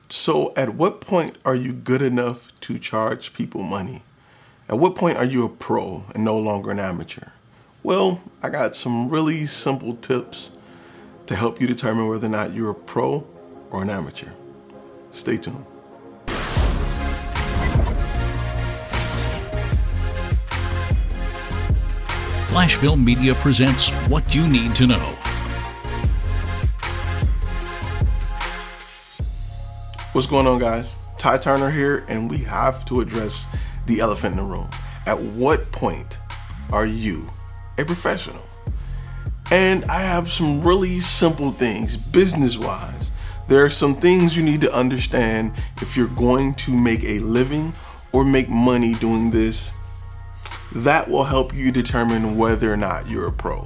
So at what point are you good enough to charge people money? At what point are you a pro and no longer an amateur? Well, I got some really simple tips to help you determine whether or not you're a pro or an amateur. Stay tuned. FlashFilm Media presents What You Need to Know. What's going on, guys? Ty Turner here, and we have to address the elephant in the room. At what point are you a professional? And I have some really simple things, business-wise. There are some things you need to understand if you're going to make a living or make money doing this. That will help you determine whether or not you're a pro,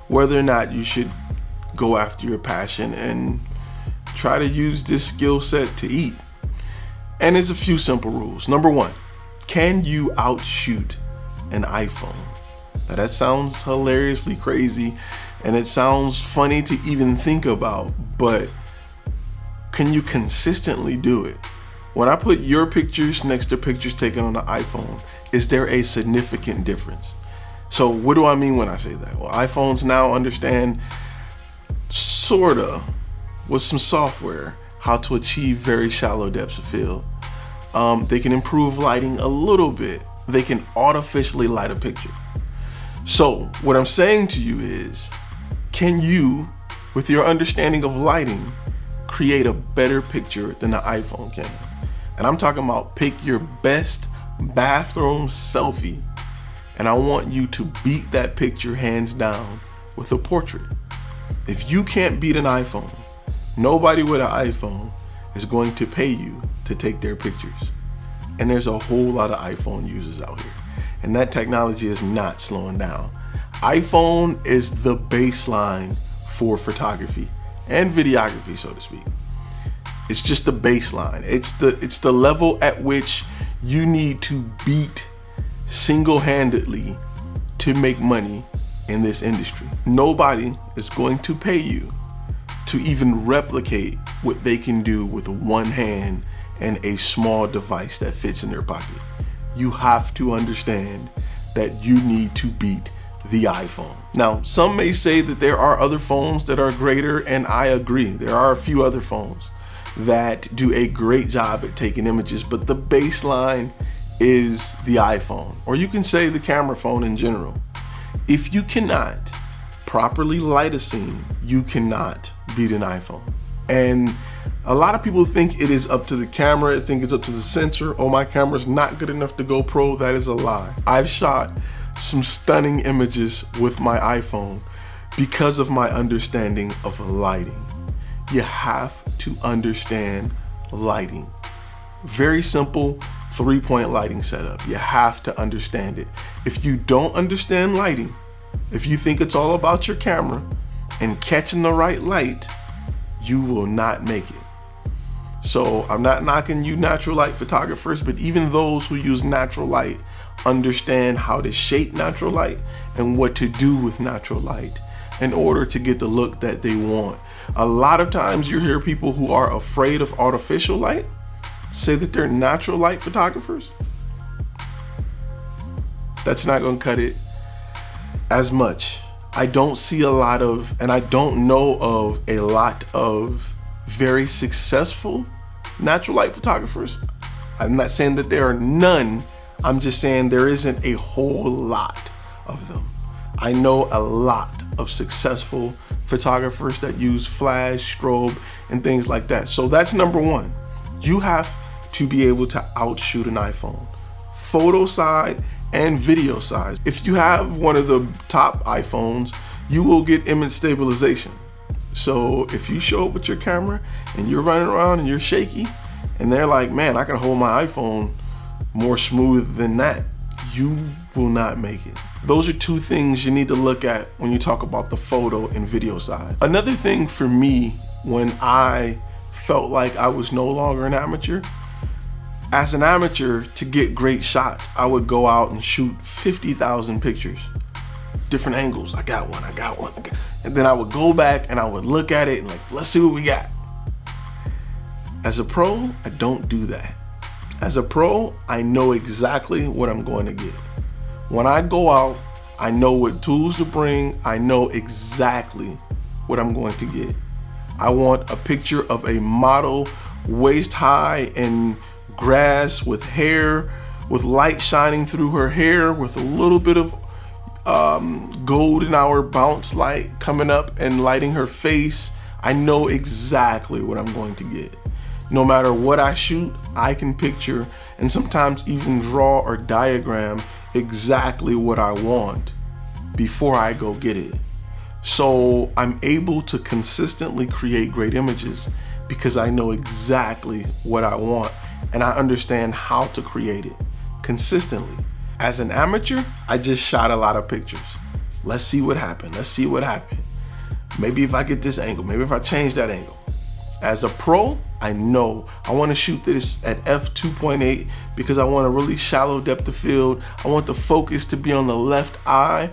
whether or not you should go after your passion and try to use this skill set to eat. And there's a few simple rules. Number one, can you outshoot an iPhone? Now that sounds hilariously crazy and it sounds funny to even think about, but can you consistently do it? When I put your pictures next to pictures taken on the iPhone, is there a significant difference? So what do I mean when I say that? Well, iPhones now understand sorta with some software how to achieve very shallow depths of field. They can improve lighting a little bit. They can artificially light a picture. So what I'm saying to you is, can you, with your understanding of lighting, create a better picture than the iPhone can? And I'm talking about pick your best bathroom selfie, and I want you to beat that picture hands down with a portrait. If you can't beat an iPhone, nobody with an iPhone is going to pay you to take their pictures. And there's a whole lot of iPhone users out here, and that technology is not slowing down. iPhone is the baseline for photography and videography, so to speak. It's just the baseline. It's the level at which you need to beat single-handedly to make money in this industry. Nobody is going to pay you to even replicate what they can do with one hand and a small device that fits in their pocket. You have to understand that you need to beat the iPhone. Now, some may say that there are other phones that are greater, and I agree. There are a few other phones that do a great job at taking images, but the baseline is the iPhone, or you can say the camera phone in general. If you cannot properly light a scene, you cannot beat an iPhone. And a lot of people think it is up to the camera, think it's up to the sensor. Oh, my camera's not good enough to go pro. That is a lie. I've shot some stunning images with my iPhone because of my understanding of lighting. You have to understand lighting. Very simple 3-point lighting setup. You have to understand it. If you don't understand lighting, if you think it's all about your camera and catching the right light, you will not make it. So I'm not knocking you natural light photographers, but even those who use natural light understand how to shape natural light and what to do with natural light in order to get the look that they want. A lot of times you hear people who are afraid of artificial light say that they're natural light photographers. That's not going to cut it as much. I don't see a lot of, and I don't know of a lot of very successful natural light photographers. I'm not saying that there are none. I'm just saying there isn't a whole lot of them. I know a lot of successful photographers that use flash, strobe, and things like that. So that's number one. You have to be able to outshoot an iPhone, photo side and video side. If you have one of the top iPhones, you will get image stabilization. So if you show up with your camera and you're running around and you're shaky, and they're like, man, I can hold my iPhone more smooth than that, you will not make it. Those are two things you need to look at when you talk about the photo and video side. Another thing for me, when I felt like I was no longer an amateur, as an amateur, to get great shots, I would go out and shoot 50,000 pictures, different angles. I got one. And then I would go back and I would look at it and like, let's see what we got. As a pro, I don't do that. As a pro, I know exactly what I'm going to get. When I go out, I know what tools to bring. I know exactly what I'm going to get. I want a picture of a model waist high in grass with hair, with light shining through her hair, with a little bit of golden hour bounce light coming up and lighting her face. I know exactly what I'm going to get. No matter what I shoot, I can picture and sometimes even draw or diagram exactly what I want before I go get it. So I'm able to consistently create great images because I know exactly what I want and I understand how to create it consistently. As an amateur, I just shot a lot of pictures. Let's see what happened. Maybe if I get this angle, maybe if I change that angle. As a pro, I know I want to shoot this at f2.8 because I want a really shallow depth of field. I want the focus to be on the left eye.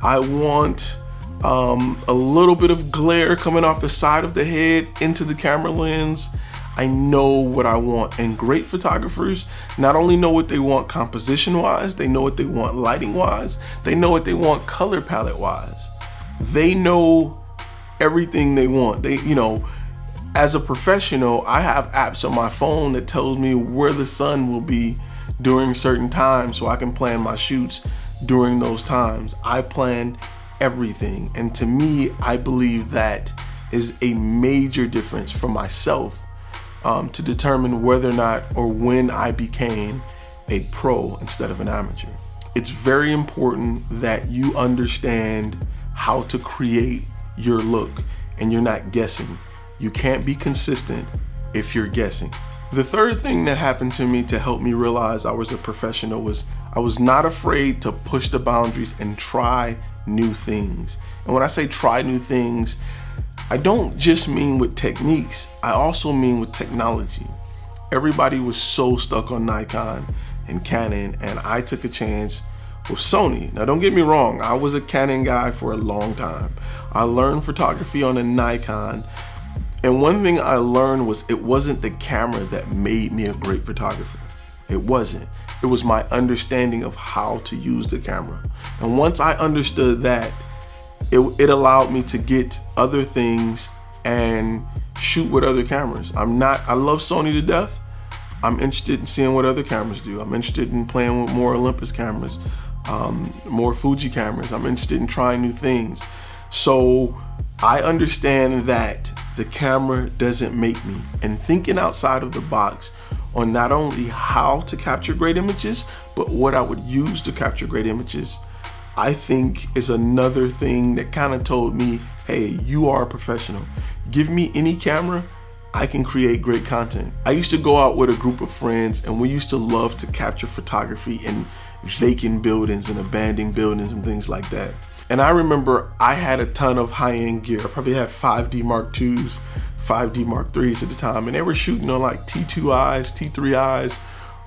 I want a little bit of glare coming off the side of the head into the camera lens. I know what I want, and great photographers not only know what they want composition wise, they know what they want lighting wise, they know what they want color palette wise. They know everything they want. As a professional, I have apps on my phone that tells me where the sun will be during certain times so I can plan my shoots during those times. I plan everything, and to me, I believe that is a major difference for myself to determine whether or not or when I became a pro instead of an amateur. It's very important that you understand how to create your look and you're not guessing. You can't be consistent if you're guessing. The third thing that happened to me to help me realize I was a professional was I was not afraid to push the boundaries and try new things. And when I say try new things, I don't just mean with techniques, I also mean with technology. Everybody was so stuck on Nikon and Canon, and I took a chance with Sony. Now don't get me wrong, I was a Canon guy for a long time. I learned photography on a Nikon, and one thing I learned was it wasn't the camera that made me a great photographer. It wasn't. It was my understanding of how to use the camera. And once I understood that, it allowed me to get other things and shoot with other cameras. I love Sony to death. I'm interested in seeing what other cameras do. I'm interested in playing with more Olympus cameras, more Fuji cameras. I'm interested in trying new things. So I understand that the camera doesn't make me, and thinking outside of the box on not only how to capture great images, but what I would use to capture great images, I think is another thing that kind of told me, hey, you are a professional. Give me any camera, I can create great content. I used to go out with a group of friends and we used to love to capture photography in vacant buildings and abandoned buildings and things like that. And I remember I had a ton of high-end gear. I probably had 5D Mark IIs, 5D Mark IIIs at the time, and they were shooting on like T2Is, T3Is,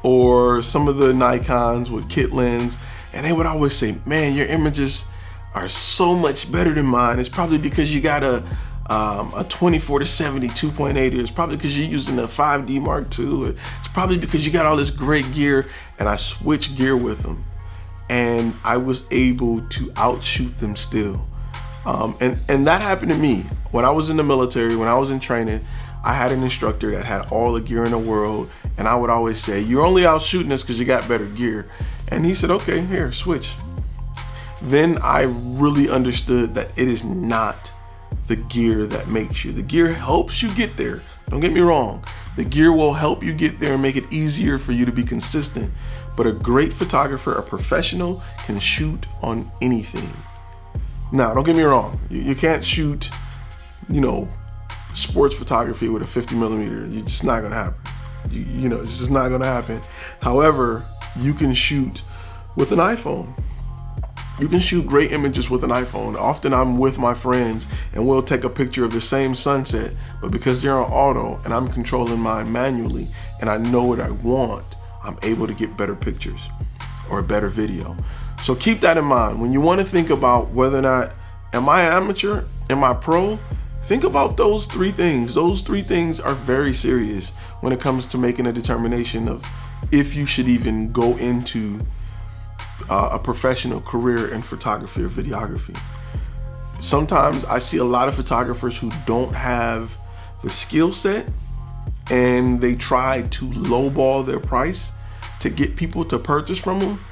or some of the Nikons with kit lens. And they would always say, man, your images are so much better than mine. It's probably because you got a 24-70 2.8. It's probably because you're using a 5D Mark II. It's probably because you got all this great gear. And I switched gear with them, and I was able to outshoot them still. And that happened to me when I was in the military. When I was in training, I had an instructor that had all the gear in the world, and I would always say, you're only out shooting us because you got better gear. And he said, okay, here, switch. Then I really understood that it is not the gear that makes you. The gear helps you get there. Don't get me wrong. The gear will help you get there and make it easier for you to be consistent. But a great photographer, a professional, can shoot on anything. Now, don't get me wrong. You can't shoot, sports photography with a 50 millimeter. It's just not gonna happen. It's just not gonna happen. However, you can shoot with an iPhone. You can shoot great images with an iPhone. Often I'm with my friends and we'll take a picture of the same sunset, but because they're on auto and I'm controlling mine manually and I know what I want, I'm able to get better pictures or a better video. So keep that in mind. When you want to think about whether or not, am I an amateur? Am I pro? Think about those 3 things. Those 3 things are very serious when it comes to making a determination of if you should even go into a professional career in photography or videography. Sometimes I see a lot of photographers who don't have the skill set, and they try to lowball their price to get people to purchase from them,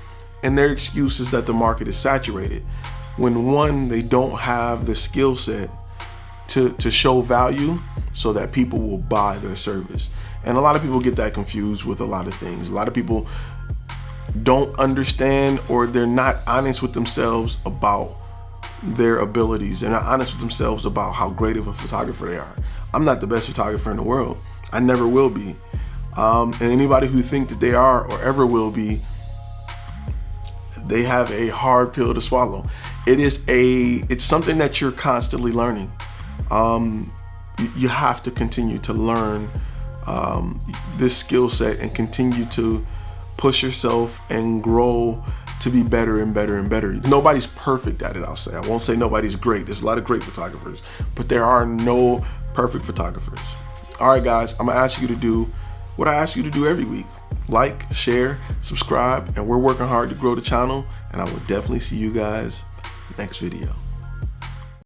and their excuse is that the market is saturated, when one, they don't have the skill set to show value so that people will buy their service. And a lot of people get that confused with a lot of things. A lot of people don't understand, or they're not honest with themselves about their abilities. They're not honest with themselves about how great of a photographer they are. I'm not the best photographer in the world. I never will be. And anybody who think that they are or ever will be, they have a hard pill to swallow. It's something that you're constantly learning. You have to continue to learn this skill set and continue to push yourself and grow to be better and better and better. Nobody's perfect at it, I'll say. I won't say nobody's great. There's a lot of great photographers, but there are no perfect photographers. All right, guys, I'm gonna ask you to do what I ask you to do every week. Like, share, subscribe, and we're working hard to grow the channel, and I will definitely see you guys next video.